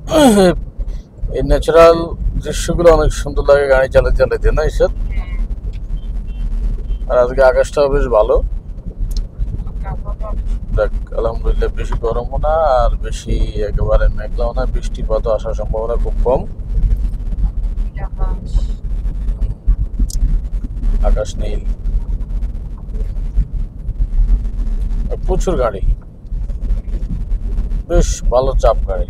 এই ন্যাচারাল দৃশ্যগুলো অনেক সুন্দর লাগে গাড়ি চালাতে চালাতে, না ঈশ্বর? আর আজকে আকাশটাও বেশ ভালো। দেখ, আলহামদুলিল্লাহ, বেশি গরমও না আর বেশি একেবারে মেঘলাও না, বৃষ্টিপাতও আসার সম্ভাবনা খুব কম। আকাশ নীল, আর প্রচুর গাড়ি, বেশ ভালো চাপ গাড়ি।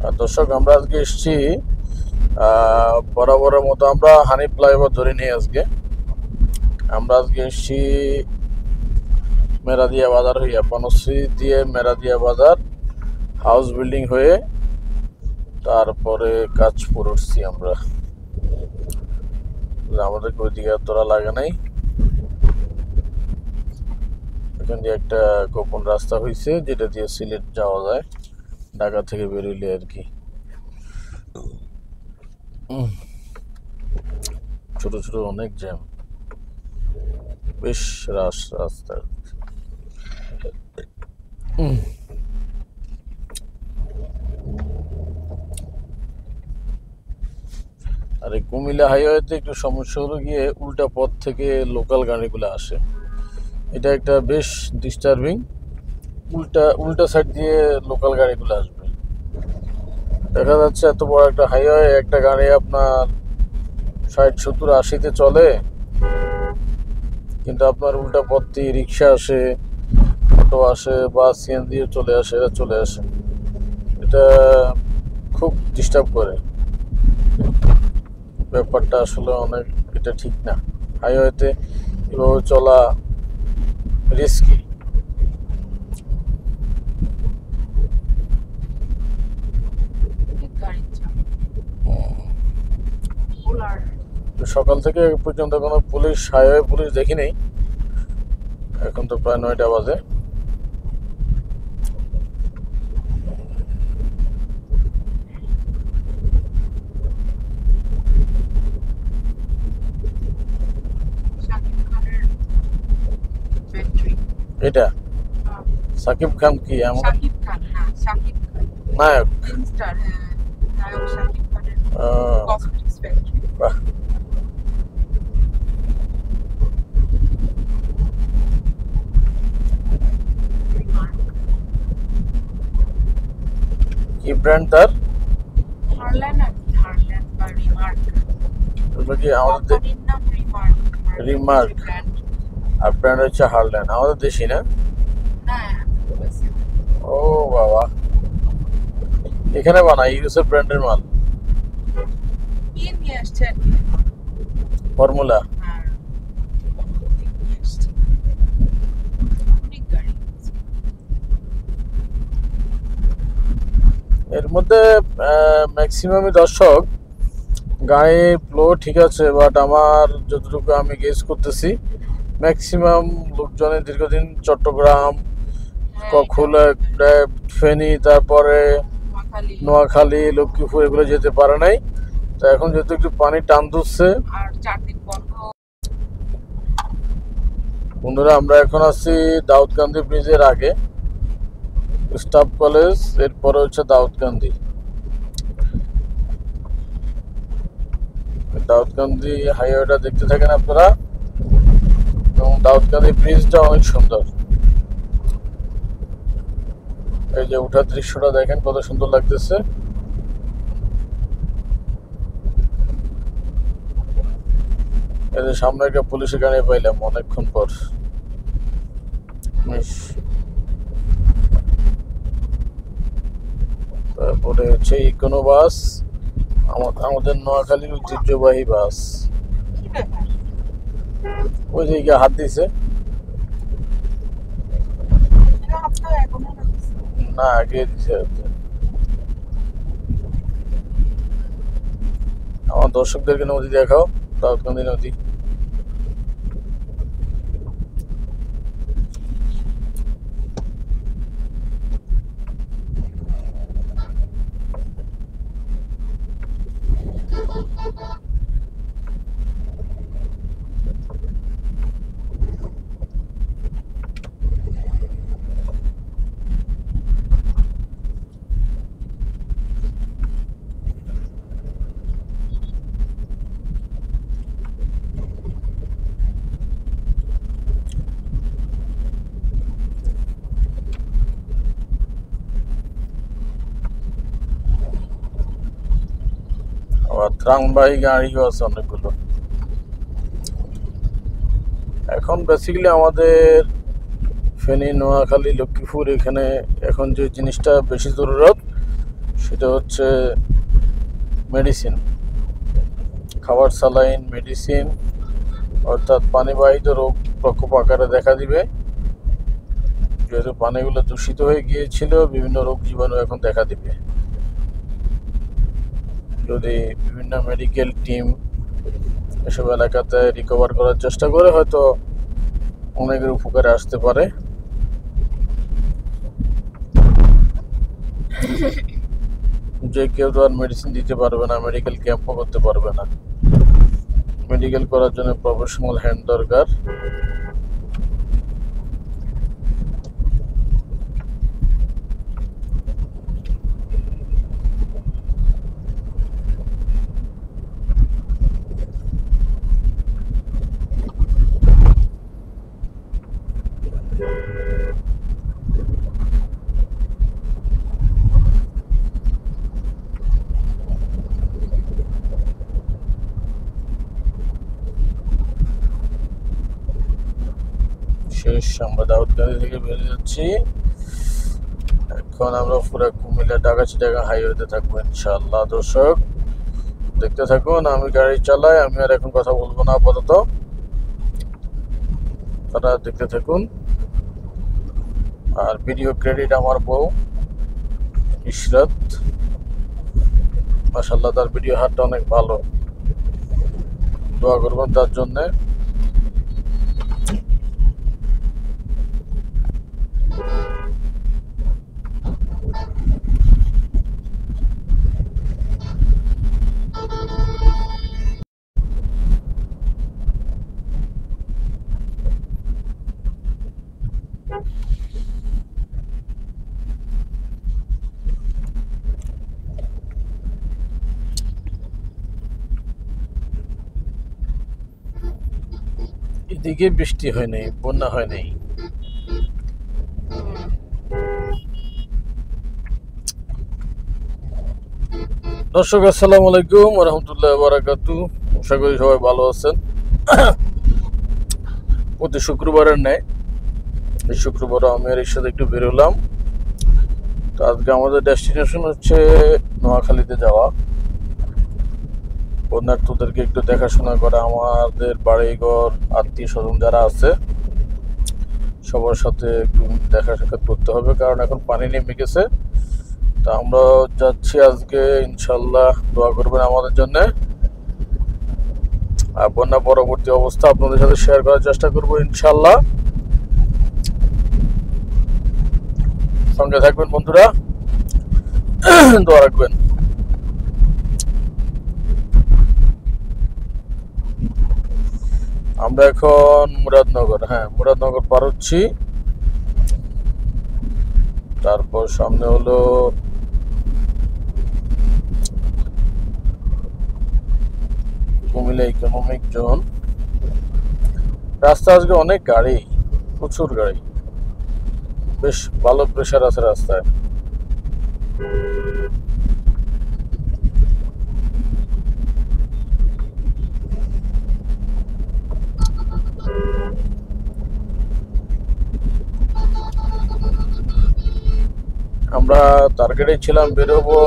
আর দর্শক, আমরা আজকে এসছি বরাবরের মতো আমরা হানি ফ্লাইওভার ধরে নিই। আমরা আজকে এসছি মেরাদিয়া বাজার হইয়া, বনশ্রী দিয়ে মেরাদিয়া বাজার, হাউস বিল্ডিং হয়ে তারপরে কাজপুর উঠছি আমরা। আমাদেরকে ওইদিকে তোরা লাগে নাই, এখান দিয়ে একটা গোপন রাস্তা হয়েছে যেটা দিয়ে সিলেট যাওয়া যায় ঢাকা থেকে বেরোইলে আর কি। ছোট ছোট অনেক জ্যাম, বেশ রাস্তা। আর এই কুমিল্লা হাইওয়েতে একটু সমস্যা হলো গিয়ে উল্টা পথ থেকে লোকাল গাড়িগুলো আসে, এটা একটা বেশ ডিস্টার্বিং। উল্টা সাইড দিয়ে লোকাল গাড়িগুলো আসবে, দেখা যাচ্ছে এত বড় একটা হাইওয়ে, একটা গাড়ি আপনার 60, 70, 80-তে চলে, কিন্তু আপনার উল্টা পথ দিয়ে রিক্সা আসে, অটো আসে, বাস সিএনজি চলে আসে। এটা খুব ডিস্টার্ব করে, ব্যাপারটা আসলে অনেক, এটা ঠিক না। হাইওয়েতে এভাবে চলা রিস্কি। সকাল থেকে পর্যন্ত কোনো হাইওয়ে পুলিশ দেখি নেই, এখন তো প্রায় 9টা বাজে। এটা সাকিব খান কি এমন নায়ক? বাহ, কি ব্র্যান্ড তার? কি আমাদের রিমার্ক, আর ব্র্যান্ড হচ্ছে হারল্যান্ড, আমাদের দেশি না? ও বাবা, এখানে বানায় ইউএসএ ব্র্যান্ডের মাল, ফর্মুলা। এর মধ্যে ম্যাক্সিমামই দর্শক গায়ে ফ্লো ঠিক আছে, বাট আমার যতটুকু আমি গেস করতেছি ম্যাক্সিমাম লোকজনের দীর্ঘদিন চট্টগ্রাম, ফেনী, তারপরে নোয়াখালী, লক্ষ্মীপুর এগুলো যেতে পারে নাই। তো এখন যেহেতু একটু পানি টান ধরছে, বন্ধুরা, আমরা এখন আছি দাউদকান্দি ব্রিজের আগে, স্টাফ কলেজ, এরপরে হচ্ছে দাউদকান্দি হাইওয়েটা দেখতে থাকেন আপনারা, এবং দাউদকান্দি ব্রিজটা অনেক সুন্দর। এই যে উঠার দৃশ্যটা দেখেন কত সুন্দর লাগতেছে। এই যে সামনে একটা পুলিশের গাড়ি পাইলাম অনেকক্ষণ পর। তারপরে হচ্ছে ইকোনো বাস, আমাদের নোয়াখালীর ঐতিহ্যবাহী বাস। ওই দিকে হাত দিছে না, আগে দিছে। আমার দর্শকদেরকে নদী দেখাও, দাউদকান্দি নদী। ত্রাণবাহী গাড়িও আছে অনেকগুলো। এখন বেসিক্যালি আমাদের ফেনী, নোয়াখালী, লক্ষ্মীপুর এখানে এখন যে জিনিসটা বেশি জরুরত সেটা হচ্ছে মেডিসিন, খাবার, স্যালাইন, মেডিসিন, অর্থাৎ পানিবাহিত রোগ প্রকোপ আকারে দেখা দিবে। যেহেতু পানিগুলো দূষিত হয়ে গিয়েছিল, বিভিন্ন রোগ জীবাণু এখন দেখা দিবে। যদি বিভিন্ন মেডিকেল টিম এসব এলাকাতে রিকভার করার চেষ্টা করে, হয়তো অনেকের উপকারে আসতে পারে। যে কেউ তো আর মেডিসিন দিতে পারবে না, মেডিকেল ক্যাম্পও করতে পারবে না। মেডিকেল করার জন্য প্রফেশনাল হ্যান্ড দরকার। শেষ, আমরা দাউদকান্দি থেকে বেরিয়ে যাচ্ছি। এখন আমরা পুরো কুমিল্লা ঢাকা হাইওয়েতে থাকবো ইনশাআল্লাহ। দর্শক দেখতে থাকুন, আমি গাড়ি চালাই, আমি আর এখন কথা বলবো না আপাতত, তারা দেখতে থাকুন। আর ভিডিও ক্রেডিট আমার বউ ইশরাত, মাশাআল্লাহ তার ভিডিও হাতটা অনেক ভালো, দোয়া করবেন তার জন্যে। এদিকে বৃষ্টি হয় নাই, বন্যা হয় নাই। দর্শক আসসালামু আলাইকুম ওয়া রাহমাতুল্লাহি ওয়া বারাকাতুহু। আশা করি সবাই ভালো আছেন। প্রতি শুক্রবারের ন্যায় এই শুক্রবারও আমি আর এর সাথে একটু বেরোলাম। তো আজকে আমাদের ডেস্টিনেশন হচ্ছে নোয়াখালীতে যাওয়া, বন্যার্থদেরকে একটু দেখাশোনা করা, আমাদের বাড়িঘর আত্মীয় স্বজন যারা আছে সবার সাথে একটু দেখা সাক্ষাৎ করতে হবে, কারণ এখন পানি নেমে গেছে। তা আমরা যাচ্ছি আজকে, ইনশাল্লাহ দোয়া করবেন আমাদের জন্য। আর বন্যা পরবর্তী অবস্থা আপনাদের সাথে শেয়ার করার চেষ্টা করবো ইনশাল্লাহ। সঙ্গে থাকবেন বন্ধুরা, দোয়া রাখবেন। আমরা এখন মুরাদনগর, মুরাদনগর পার হচ্ছি। তারপর সামনে হলো কুমিল্লা ইকোনমিক জোন। রাস্তা আজকে অনেক গাড়ি, প্রচুর গাড়ি, বেশ ভালো প্রেশার আছে রাস্তায়। আমরা টার্গেটে ছিলাম বেরোবো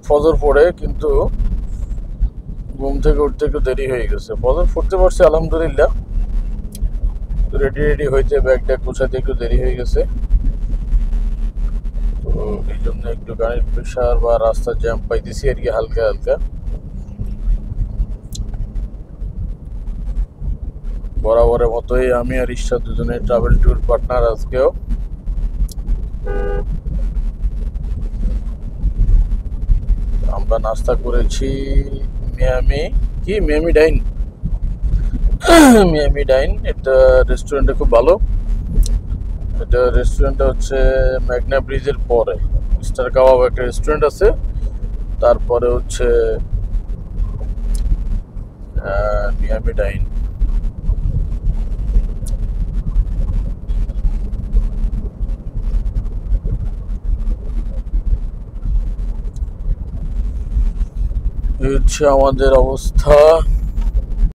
ফজর পড়ে, কিন্তু ঘুম থেকে উঠতে একটু দেরি হয়ে গেছে। ফজর পড়তে পারছি আলহামদুলিল্লাহ, রেডি হইতে ব্যাগ ট্যাগ গুছাতে একটু দেরি হয়ে গেছে। তো এই জন্য একটু গাড়ির প্রেশার বা রাস্তার জ্যাম পাইতেছি আর কি, হালকা হালকা। বরাবরের মতোই আমি আর ঈশ্বর দুজনে ট্রাভেল ট্যুর পার্টনার আজকেও। আমরা নাস্তা করেছি মিয়ামি ডাইন। মিয়ামি ডাইন এটা রেস্টুরেন্টটা খুব ভালো। এটা রেস্টুরেন্টটা হচ্ছে মেঘনা ব্রিজের পরে স্টার কাবাব একটা রেস্টুরেন্ট আছে, তারপরে হচ্ছে মিয়ামি ডাইন। এই হচ্ছে আমাদের অবস্থা।